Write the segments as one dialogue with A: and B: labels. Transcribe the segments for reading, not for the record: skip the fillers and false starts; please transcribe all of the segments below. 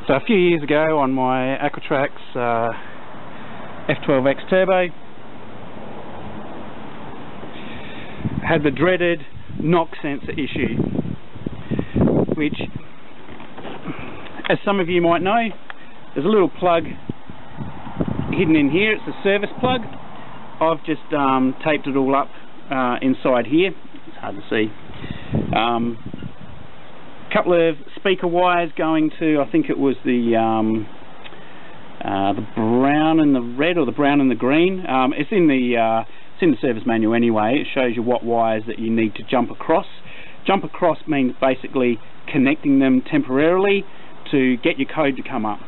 A: So a few years ago on my Aquatrax F12x turbo, had the dreaded knock sensor issue, which, as some of you might know, there's a little plug hidden in here. It's a service plug. I've just taped it all up inside here. It's hard to see. Couple of speaker wires going to, I think it was the brown and the red, or the brown and the green. It's in the service manual anyway. It shows you what wires that you need to jump across. Jump across means basically connecting them temporarily to get your code to come up.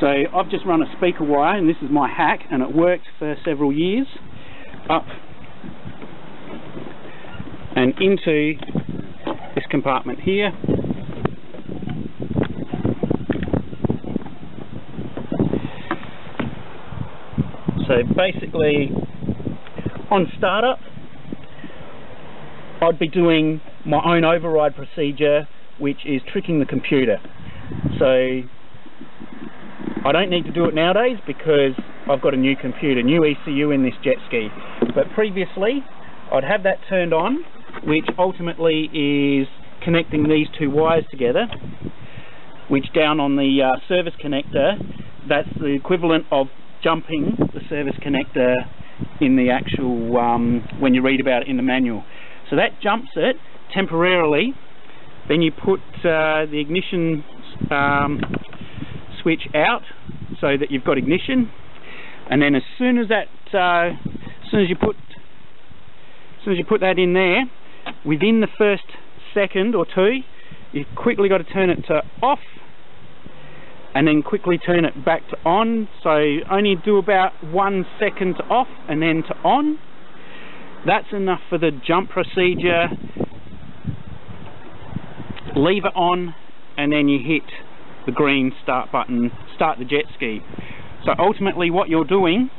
A: So I've just run a speaker wire, and this is my hack, and it worked for several years, up and into this compartment here. So basically, on startup, I'd be doing my own override procedure, which is tricking the computer. So I don't need to do it nowadays because I've got a new computer, new ECU in this jet ski. But previously, I'd have that turned on, which ultimately is connecting these two wires together, which down on the service connector, that's the equivalent of jumping the service connector in the actual, when you read about it in the manual. So that jumps it temporarily. Then you put the ignition switch out so that you've got ignition, and then as soon as you put that in there, within the first second or two, you've quickly got to turn it to off, and then quickly turn it back to on. So only do about 1 second to off and then to on. That's enough for the jump procedure. Leave it on, and then you hit the green start button, start the jet ski. So ultimately what you're doing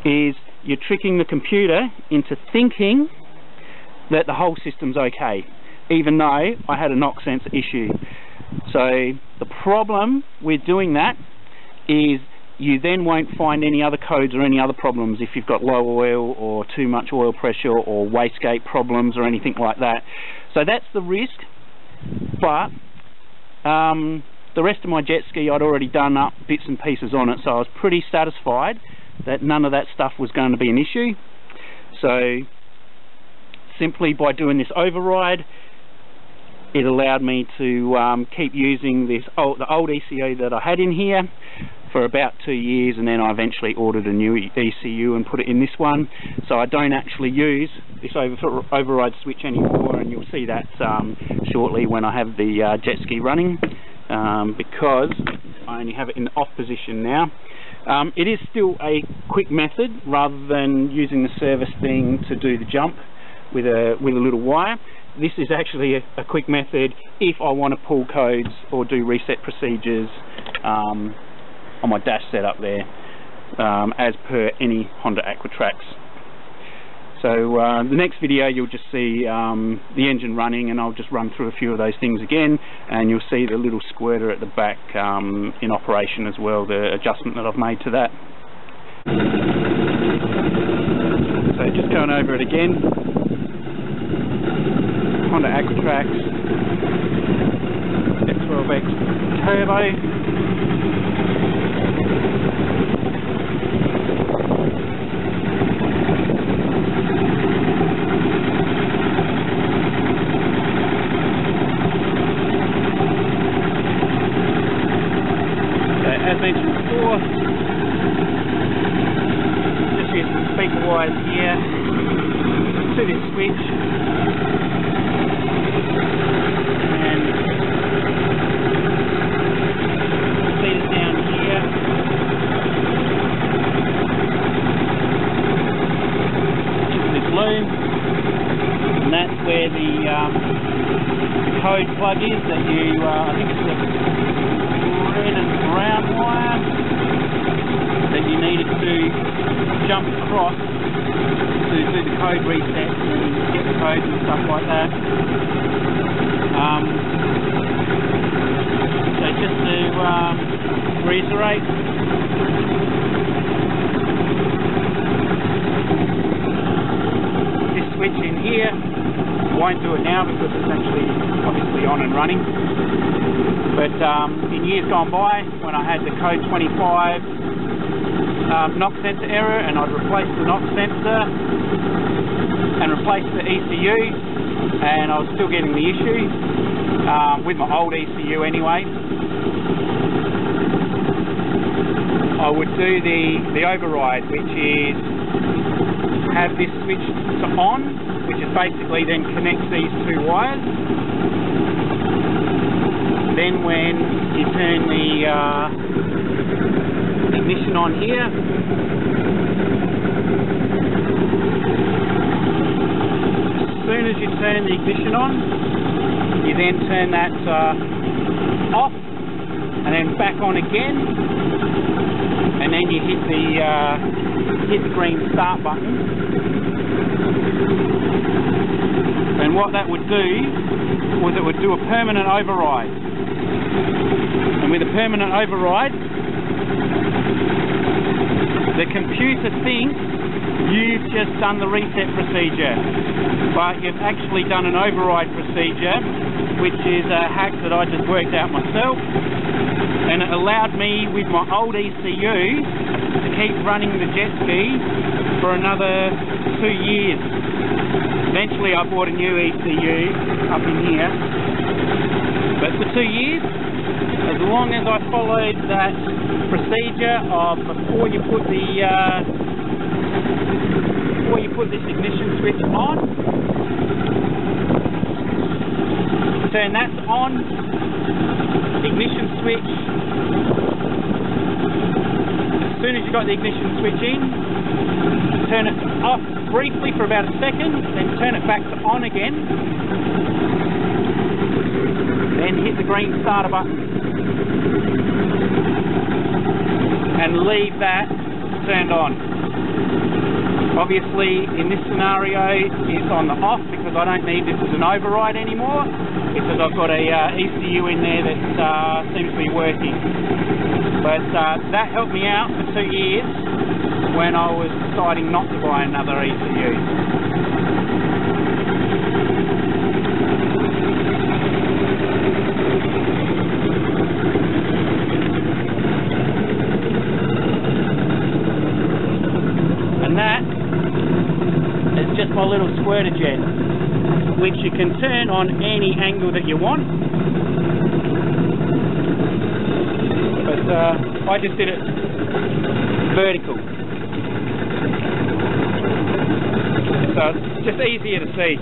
A: is you're tricking the computer into thinking that the whole system's okay, even though I had a knock sensor issue. So the problem with doing that is you then won't find any other codes or any other problems if you've got low oil or too much oil pressure or wastegate problems or anything like that. So that's the risk, but the rest of my jet ski I'd already done up bits and pieces on it, so I was pretty satisfied that none of that stuff was going to be an issue. So simply by doing this override, it allowed me to keep using the old ECU that I had in here for about 2 years, and then I eventually ordered a new ECU and put it in this one. So I don't actually use this override switch anymore, and you'll see that shortly when I have the jet ski running, because I only have it in the off position now. It is still a quick method rather than using the service thing to do the jump with a little wire. This is actually a quick method if I want to pull codes or do reset procedures on my dash setup there, as per any Honda Aquatrax. So the next video you'll just see the engine running, and I'll just run through a few of those things again, and you'll see the little squirter at the back in operation as well, the adjustment that I've made to that. So just going over it again. Honda Aquatrax F12x turbo. So as mentioned before, just use some speaker wires here to this switch. And that's where the code plug is that you, I think it's the red and brown wire that you needed to jump across to do the code resets and get the codes and stuff like that. So just to reiterate, this switch in here, won't do it now because it's actually obviously on and running. But in years gone by, when I had the Code25 knock sensor error, and I'd replaced the knock sensor and replaced the ECU, and I was still getting the issue with my old ECU anyway, I would do the override, which is have this switch to on, which is basically then connects these two wires. Then when you turn the ignition on here, as soon as you turn the ignition on, you then turn that off and then back on again, and then you hit the green start button. And what that would do was it would do a permanent override. And with a permanent override, the computer thinks you've just done the reset procedure, but you've actually done an override procedure, which is a hack that I just worked out myself, and it allowed me with my old ECU to keep running the jet ski for another 2 years. Eventually I bought a new ECU up in here, but for 2 years, as long as I followed that procedure of before you put this ignition switch on, turn that on, ignition switch, as soon as you got the ignition switch in, turn it off briefly for about a second, then turn it back to on again, then hit the green starter button and leave that turned on. Obviously in this scenario it's on the off because I don't need this as an override anymore, because I've got a ECU in there that seems to be working. But that helped me out for 2 years when I was deciding not to buy another ECU. And that is just my little squirter jet, which you can turn on any angle that you want. But I just did it vertical, so it's just easier to see.